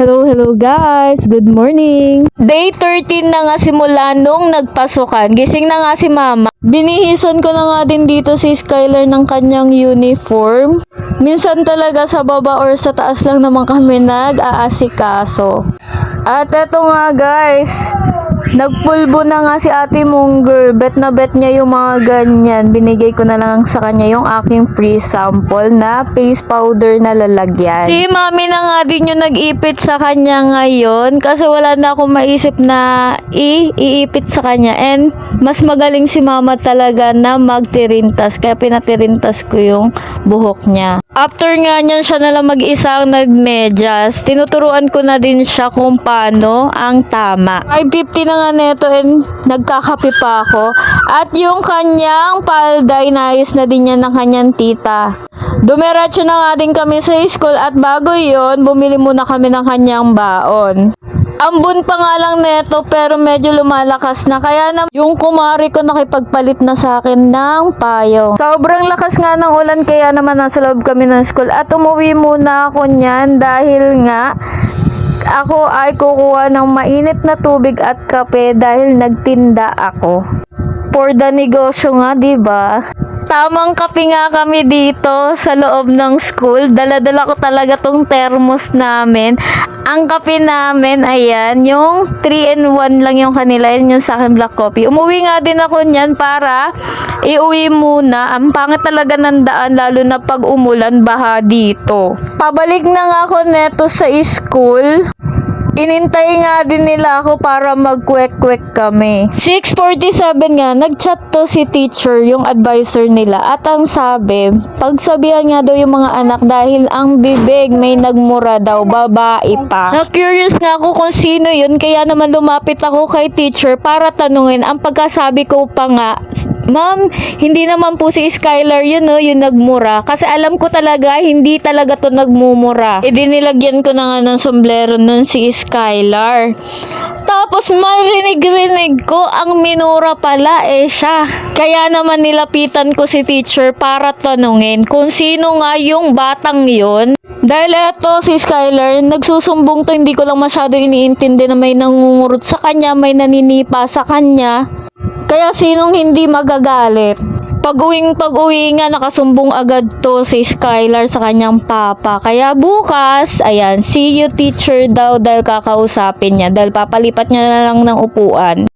Hello guys! Good morning! Day 13 na nga simula nung nagpasukan. Gising na nga si mama. Binihison ko na nga din dito si Skylar ng kanyang uniform. Minsan talaga sa baba or sa taas lang naman kami nag-aasikaso. At eto nga guys, nagpulbo na nga si ate mong girl. Bet na bet niya yung mga ganyan. Binigay ko na lang sa kanya yung aking free sample na face powder na lalagyan. Si mami na nga din yung nag-ipit sa kanya ngayon kasi wala na akong maisip na iipit sa kanya. And mas magaling si mama talaga na magtirintas. Kaya pinatirintas ko yung buhok niya. After nga niyan siya nalang mag-isang nagmedyas. Tinuturuan ko na din siya kung paano ang tama. 5:50 na nga neto and nagkakape pa ako. At yung kanyang palda, inayos na din yan ng kanyang tita. Dumiretso na nga din kami sa school at bago yon bumili muna kami ng kanyang baon. Ambon pa nga lang neto pero medyo lumalakas na kaya yung kumari ko nakipagpalit na sa akin ng payo. Sobrang lakas nga ng ulan kaya naman nasa loob kami ng school at umuwi muna ako niyan dahil nga ako ay kukuha ng mainit na tubig at kape dahil nagtinda ako. For the negosyo nga, diba? Tamang kape nga kami dito sa loob ng school. Dala-dala ko talaga tong thermos namin. Ang kape namin, ayan, yung 3-in-1 lang yung kanila, yun yung sa akin black coffee. Umuwi nga din ako niyan para iuwi muna. Ang pangit talaga ng daan, lalo na pag umulan, baha dito. Pabalik na nga ako neto sa school. Inintay nga din nila ako para mag-kwek-kwek kami. 6:47 nga, nag-chat to si teacher, yung advisor nila. At ang sabi, pagsabihan nga daw yung mga anak dahil ang bibig may nagmura daw, babae pa. Na-curious nga ako kung sino yun, kaya naman lumapit ako kay teacher para tanungin. Ang pagkasabi ko pa nga, ma'am, hindi naman po si Skylar yun, no, yung nagmura. Kasi alam ko talaga, hindi talaga to nagmumura. Nilagyan ko na nga ng sombrero nun si Skylar. Tapos marinig-rinig ko ang minura pala siya. Kaya naman nilapitan ko si teacher para tanungin kung sino nga yung batang yon. Dahil eto si Skylar, nagsusumbong to, hindi ko lang masyado iniintindi na may nangungurot sa kanya, may naninipa sa kanya. Kaya sinong hindi magagalit? Pag-uwi nga, nakasumbong agad to si Skylar sa kanyang papa. Kaya bukas, ayan, see you teacher daw dahil kakausapin niya. Dahil papalipat niya na lang ng upuan.